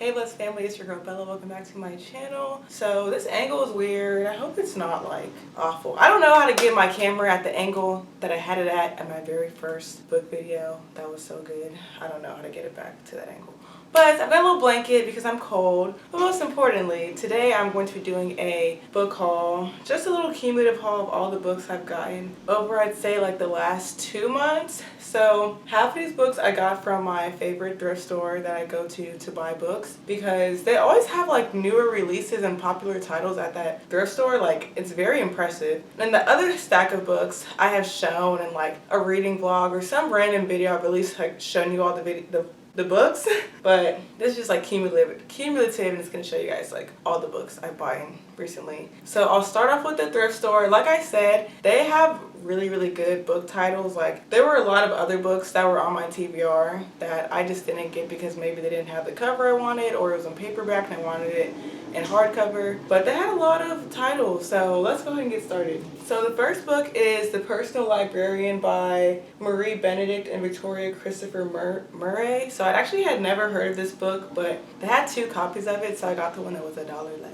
Hey Blessed family, it's your girl Bella. Welcome back to my channel. So this angle is weird. I hope it's not like awful. I don't know how to get my camera at the angle that I had it at my very first book video. That was so good. I don't know how to get it back to that angle. But I've got a little blanket because I'm cold. But most importantly, today I'm going to be doing a book haul. Just a little cumulative haul of all the books I've gotten over, I'd say, like the last 2 months. So half of these books I got from my favorite thrift store that I go to buy books, because they always have like newer releases and popular titles at that thrift store. Like, it's very impressive. And the other stack of books I have shown in like a reading vlog or some random video I've released, like showing you all the books. But this is just like cumulative, and it's going to show you guys like all the books I bought recently. So I'll start off with the thrift store. Like I said, they have really good book titles. Like, there were a lot of other books that were on my TBR that I just didn't get because maybe they didn't have the cover I wanted, or it was on paperback and I wanted it in hardcover. But they had a lot of titles, so let's go ahead and get started. So the first book is The Personal Librarian by Marie Benedict and Victoria Christopher Murray. So I actually had never heard of this book, but they had 2 copies of it, so I got the one that was $1 less.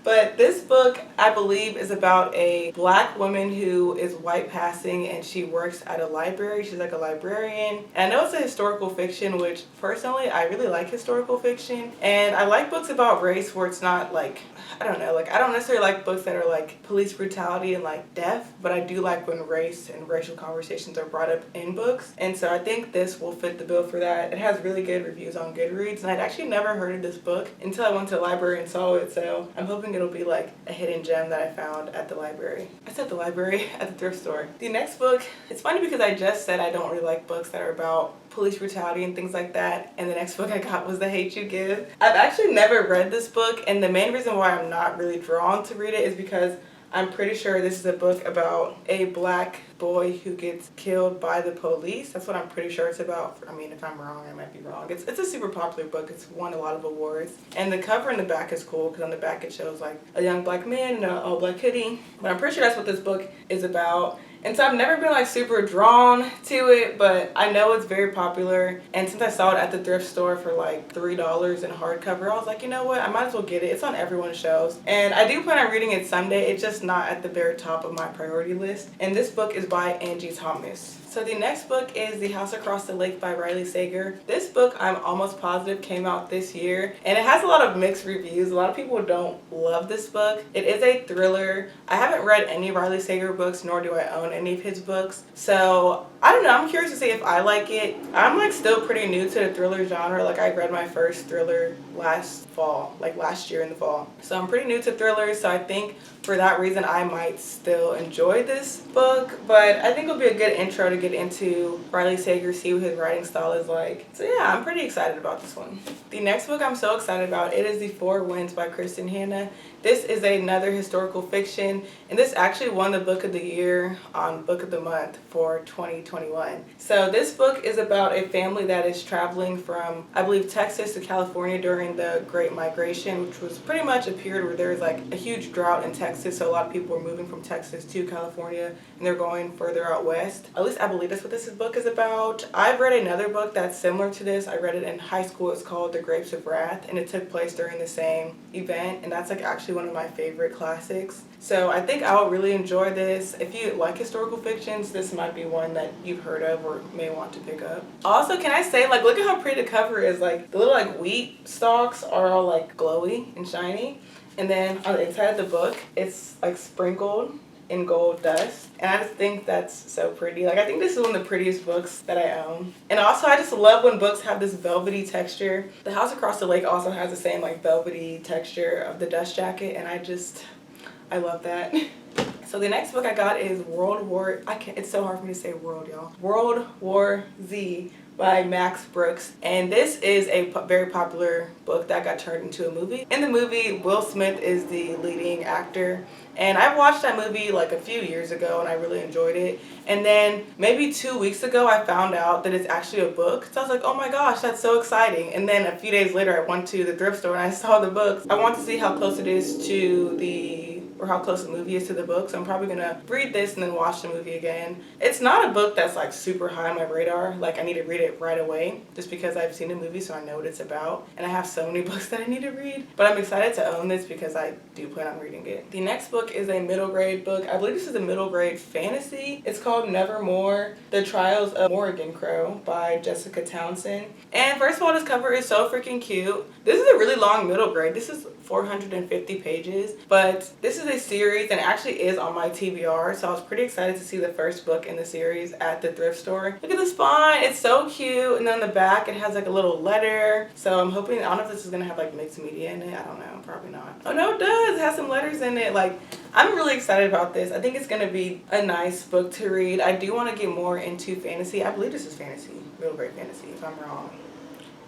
But this book, I believe, is about a black woman who is white passing and she works at a library. She's like a librarian. And I know it's a historical fiction, which personally I really like historical fiction. And I like books about race where it's not like, I don't know, like I don't necessarily like books that are like police brutality and like death, but I do like when race and racial conversations are brought up in books. And so I think this will fit the bill for that. It has really good reviews on Goodreads, and I'd actually never heard of this book until I went to the library and saw it. So I'm hoping it'll be like a hidden gem that I found at the library. I said the library, at the thrift store. The next book, it's funny because I just said I don't really like books that are about police brutality and things like that, and the next book I got was The Hate U Give. I've actually never read this book, and the main reason why I'm not really drawn to read it is because I'm pretty sure this is a book about a black boy who gets killed by the police. That's what I'm pretty sure it's about. I mean, if I'm wrong, I might be wrong. It's a super popular book. It's won a lot of awards. And the cover in the back is cool because on the back it shows like a young black man in an all black hoodie. But I'm pretty sure that's what this book is about. And so I've never been like super drawn to it, but I know it's very popular. And since I saw it at the thrift store for like $3 in hardcover, I was like, you know what? I might as well get it. It's on everyone's shelves. And I do plan on reading it someday. It's just not at the very top of my priority list. And this book is by Angie Thomas. So the next book is The House Across the Lake by Riley Sager. This book, I'm almost positive, came out this year, and it has a lot of mixed reviews. A lot of people don't love this book. It is a thriller. I haven't read any Riley Sager books, nor do I own any of his books. So I don't know, I'm curious to see if I like it. I'm like still pretty new to the thriller genre. Like, I read my first thriller last fall, like last year in the fall. So I'm pretty new to thrillers, so I think for that reason I might still enjoy this book. But I think it'll be a good intro to get into Riley Sager, see what his writing style is like. So yeah, I'm pretty excited about this one. The next book I'm so excited about, it is The Four Winds by Kristen Hanna. This is another historical fiction, and this actually won the Book of the Year on Book of the Month for 2021. So this book is about a family that is traveling from, I believe, Texas to California during the Great Migration, which was pretty much a period where there was like a huge drought in Texas. So a lot of people were moving from Texas to California, and they're going further out west. At least I believe that's what this book is about. I've read another book that's similar to this. I read it in high school. It's called The Grapes of Wrath, and it took place during the same event, and that's like actually one of my favorite classics. So I think I'll really enjoy this. If you like historical fictions, this might be one that you've heard of or may want to pick up. Also, can I say, like, look at how pretty the cover is. Like, the little like wheat stalks are all like glowy and shiny, and then on the inside of the book it's like sprinkled in gold dust, and I just think that's so pretty. Like, I think this is one of the prettiest books that I own. And also, I just love when books have this velvety texture. The House Across the Lake also has the same like velvety texture of the dust jacket, and I love that. So the next book I got is it's so hard for me to say world, y'all. World War Z by Max Brooks, and this is a very popular book that got turned into a movie. In the movie, Will Smith is the leading actor, and I watched that movie like a few years ago and I really enjoyed it. And then maybe 2 weeks ago I found out that it's actually a book, so I was like, oh my gosh, that's so exciting. And then a few days later I went to the thrift store and I saw the books. I want to see how close it is to the or how close the movie is to the book. So I'm probably gonna read this and then watch the movie again. It's not a book that's like super high on my radar. Like I need to read it right away just because I've seen the movie, so I know what it's about. And I have so many books that I need to read. But I'm excited to own this because I do plan on reading it. The next book is a middle grade book. I believe this is a middle grade fantasy. It's called Nevermore: The Trials of Morrigan Crow by Jessica Townsend. And first of all, this cover is so freaking cute. This is a really long middle grade. This is 450 pages, but this is a series and it actually is on my TBR, so I was pretty excited to see the first book in the series at the thrift store. Look at the spine, it's so cute, and then on the back it has like a little letter, so I'm hoping, I don't know if this is gonna have like mixed media in it, I don't know, probably not. Oh no, it does, it has some letters in it. Like, I'm really excited about this. I think it's gonna be a nice book to read. I do want to get more into fantasy. I believe this is fantasy, middle grade fantasy, if I'm wrong.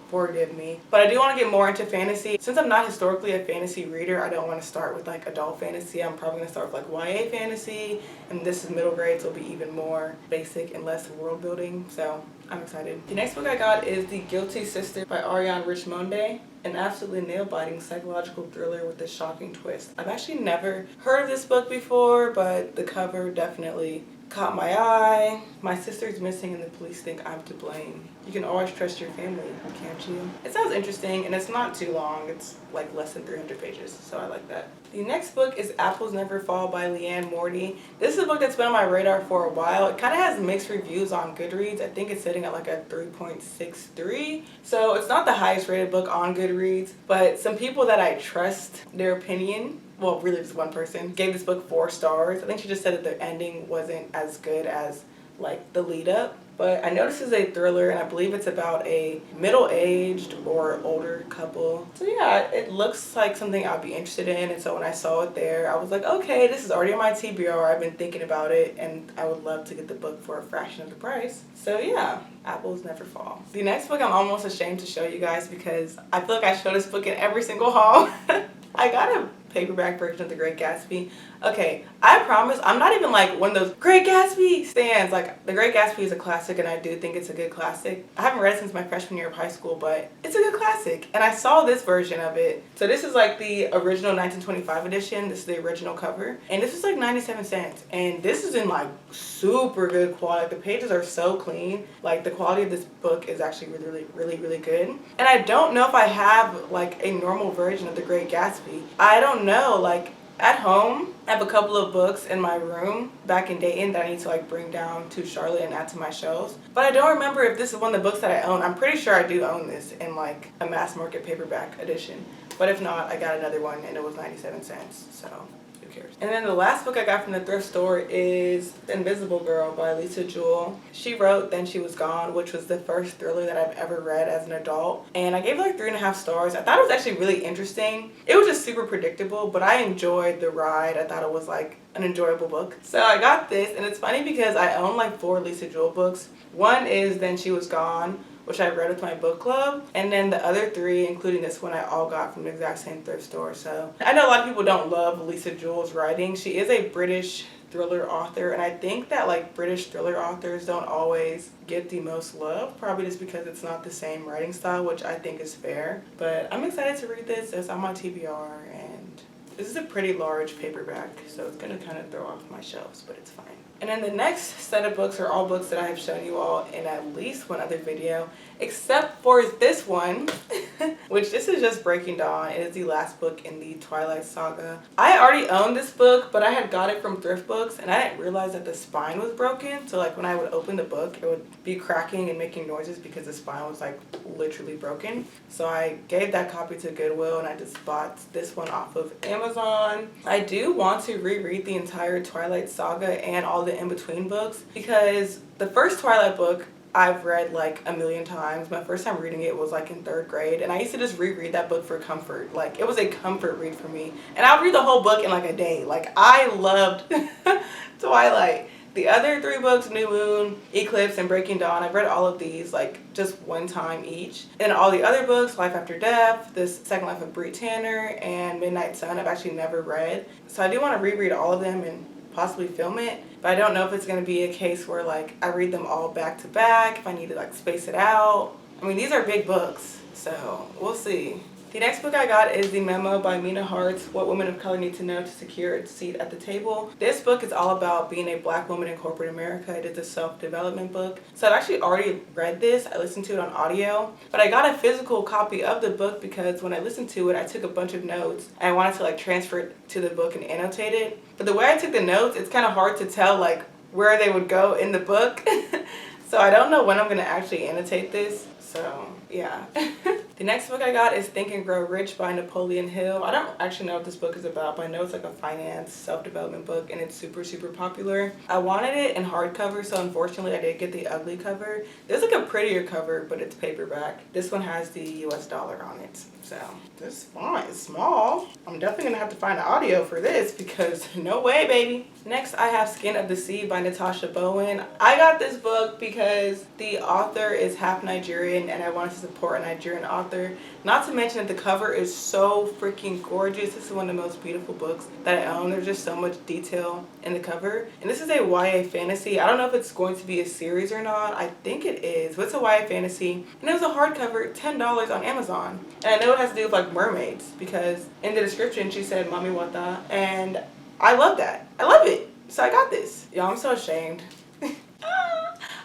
Forgive me. But I do want to get more into fantasy. Since I'm not historically a fantasy reader, I don't want to start with like adult fantasy. I'm probably going to start with like YA fantasy, and this is middle grade, so it'll be even more basic and less world building. So I'm excited. The next book I got is The Guilty Sister by Ariane Richmonde. An absolutely nail-biting psychological thriller with a shocking twist. I've actually never heard of this book before, but the cover definitely caught my eye. My sister's missing and the police think I'm to blame. You can always trust your family, can't you? It sounds interesting and it's not too long. It's like less than 300 pages, so I like that. The next book is Apples Never Fall by Leanne Morty. This is a book that's been on my radar for a while. It kind of has mixed reviews on Goodreads. I think it's sitting at like a 3.63. So it's not the highest rated book on Goodreads, but some people that I trust their opinion, well, really just one person, gave this book 4 stars. I think she just said that the ending wasn't as good as like the lead up. But I know this is a thriller and I believe it's about a middle-aged or older couple. So yeah, it looks like something I'd be interested in. And so when I saw it there, I was like, okay, this is already on my TBR. I've been thinking about it and I would love to get the book for a fraction of the price. So yeah, Apples Never Fall. The next book I'm almost ashamed to show you guys because I feel like I show this book in every single haul. I got a paperback version of The Great Gatsby. Okay, I promise I'm not even like one of those Great Gatsby stands. Like, The Great Gatsby is a classic and I do think it's a good classic. I haven't read it since my freshman year of high school, but it's a good classic. And I saw this version of it. So this is like the original 1925 edition. This is the original cover. And this is like 97 cents. And this is in like super good quality. The pages are so clean. Like, the quality of this book is actually really good. And I don't know if I have like a normal version of The Great Gatsby. I don't know, like at home I have a couple of books in my room back in Dayton that I need to like bring down to Charlotte and add to my shelves, but I don't remember if this is one of the books that I own. I'm pretty sure I do own this in like a mass market paperback edition, but if not, I got another one and it was 97 cents, so who cares. And then the last book I got from the thrift store is The Invisible Girl by Lisa Jewell. She wrote Then She Was Gone, which was the first thriller that I've ever read as an adult, and I gave it like 3.5 stars. I thought it was actually really interesting. It was just super predictable, but I enjoyed the ride. I thought it was like an enjoyable book. So I got this, and it's funny because I own like 4 Lisa Jewell books. One is Then She Was Gone, which I read with my book club, and then the other 3, including this one, I all got from the exact same thrift store. So I know a lot of people don't love Lisa Jewell's writing. She is a British thriller author, and I think that like British thriller authors don't always get the most love, probably just because it's not the same writing style, which I think is fair. But I'm excited to read this. It's on my TBR, and this is a pretty large paperback, so it's gonna kind of throw off my shelves, but it's fine. And then the next set of books are all books that I have shown you all in at least one other video, except for this one, which this is just Breaking Dawn. It is the last book in the Twilight Saga. I already owned this book, but I had got it from Thrift Books, and I didn't realize that the spine was broken. So like when I would open the book, it would be cracking and making noises because the spine was like literally broken. So I gave that copy to Goodwill, and I just bought this one off of Amazon. I do want to reread the entire Twilight Saga and all the in-between books, because the first Twilight book I've read like a million times. My first time reading it was like in 3rd grade, and I used to just reread that book for comfort. Like, it was a comfort read for me, and I'll read the whole book in like a day. Like, I loved Twilight. The other 3 books, New Moon, Eclipse, and Breaking Dawn, I've read all of these like just one time each. And all the other books, Life After Death, The Second Life of Brie Tanner, and Midnight Sun, I've actually never read. So I do want to reread all of them and possibly film it, but I don't know if it's going to be a case where like I read them all back to back, if I need to like space it out. I mean, these are big books, so we'll see. The next book I got is The Memo by Mina Hart's What Women of Color Need to Know to Secure a Seat at the Table. This book is all about being a black woman in corporate America. It is a self-development book. So I've actually already read this. I listened to it on audio, but I got a physical copy of the book because when I listened to it, I took a bunch of notes. I wanted to like transfer it to the book and annotate it. But the way I took the notes, it's kind of hard to tell like where they would go in the book. So I don't know when I'm going to actually annotate this. So yeah. The next book I got is Think and Grow Rich by Napoleon Hill. I don't actually know what this book is about, but I know it's like a finance, self-development book, and it's super, super popular. I wanted it in hardcover, so unfortunately I did get the ugly cover. There's like a prettier cover, but it's paperback. This one has the US dollar on it. So this font is small. I'm definitely gonna have to find the audio for this because no way, baby. Next, I have Skin of the Sea by Natasha Bowen. I got this book because the author is half Nigerian and I wanted to support a Nigerian author. Not to mention that the cover is so freaking gorgeous. This is one of the most beautiful books that I own. There's just so much detail in the cover. And this is a YA fantasy. I don't know if it's going to be a series or not. I think it is. But it's a YA fantasy. And it was a hardcover, $10 on Amazon. And I know it has to do with like mermaids because in the description she said, "Mommy wata." And I love that. I love it. So I got this. Y'all, I'm so ashamed.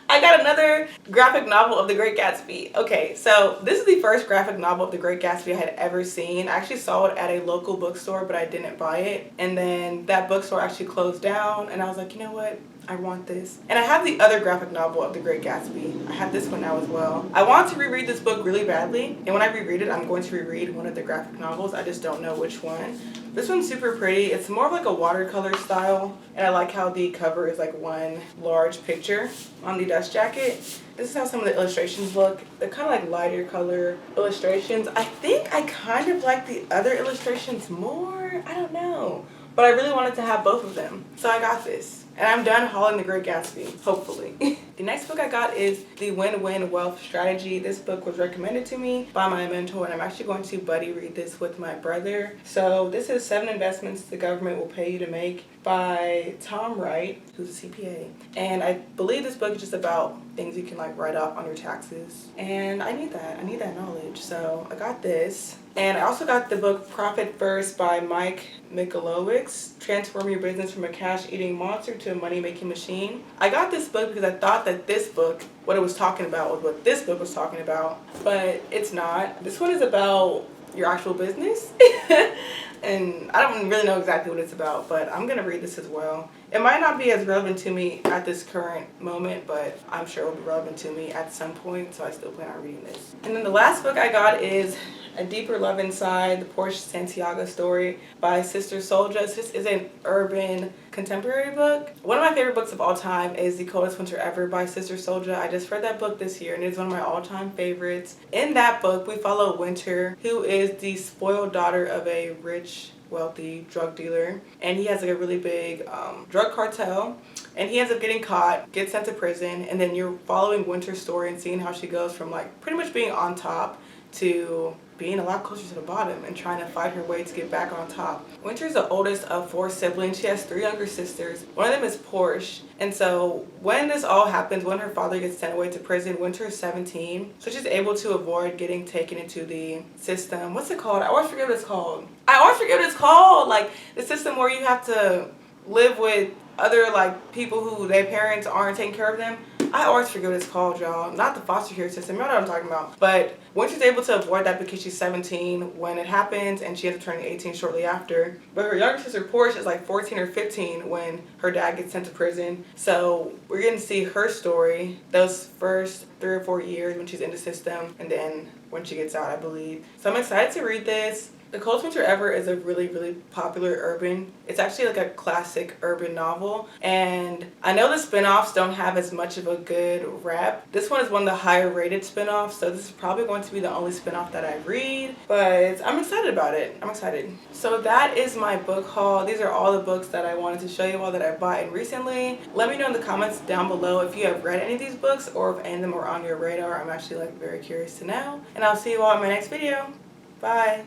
I got another graphic novel of The Great Gatsby. Okay, so this is the first graphic novel of The Great Gatsby I had ever seen. I actually saw it at a local bookstore, but I didn't buy it. And then that bookstore actually closed down, and I was like, you know what? I want this. And I have the other graphic novel of The Great Gatsby. I have this one now as well. I want to reread this book really badly, and when I reread it, I'm going to reread one of the graphic novels. I just don't know which one. This one's super pretty. It's more of like a watercolor style, and I like how the cover is like one large picture on the dust jacket. This is how some of the illustrations look. They're kind of like lighter color illustrations. I think I kind of like the other illustrations more. I don't know. But I really wanted to have both of them. So I got this. And I'm done hauling The Great Gatsby, hopefully. The next book I got is The Win-Win Wealth Strategy. This book was recommended to me by my mentor, and I'm actually going to buddy read this with my brother. So this is 7 Investments the Government Will Pay You to Make by Tom Wright, who's a CPA. And I believe this book is just about things you can like write off on your taxes. And I need that knowledge. So I got this. And I also got the book Profit First by Mike Michalowicz, Transform Your Business from a Cash-Eating Monster to a Money-Making Machine. I got this book because I thought that this book, what it was talking about was what this book was talking about, but it's not. This one is about your actual business. And I don't really know exactly what it's about, but I'm going to read this as well. It might not be as relevant to me at this current moment, but I'm sure it will be relevant to me at some point, so I still plan on reading this. And then the last book I got is A Deeper Love Inside, the Porsche Santiago Story by Sister Souljah. This is an urban contemporary book. One of my favorite books of all time is The Coldest Winter Ever by Sister Souljah. I just read that book this year and it's one of my all-time favorites. In that book, we follow Winter, who is the spoiled daughter of a rich, wealthy drug dealer, and he has like a really big drug cartel, and he ends up getting caught, gets sent to prison, and then you're following Winter's story and seeing how she goes from like pretty much being on top to being a lot closer to the bottom and trying to fight her way to get back on top. Winter's the oldest of 4 siblings. She has 3 younger sisters. One of them is Porsche. And so when this all happens, when her father gets sent away to prison, Winter is 17. So she's able to avoid getting taken into the system. What's it called? I always forget what it's called. Like the system where you have to live with other like people who their parents aren't taking care of them. I always forget what it's called, y'all. Not the foster care system. Y'all know what I'm talking about. But Winter's able to avoid that because she's 17 when it happens, and she ends up turning 18 shortly after. But her younger sister, Porsche, is like 14 or 15 when her dad gets sent to prison. So we're getting to see her story those first 3 or 4 years when she's in the system, and then when she gets out, I believe. So I'm excited to read this. The Coldest Winter Ever is a really, really popular urban. It's actually like a classic urban novel. And I know the spinoffs don't have as much of a good rep. This one is one of the higher rated spinoffs, so this is probably going to be the only spinoff that I read. But I'm excited about it. I'm excited. So that is my book haul. These are all the books that I wanted to show you all that I bought in recently. Let me know in the comments down below if you have read any of these books or if any of them are on your radar. I'm actually like very curious to know. And I'll see you all in my next video. Bye.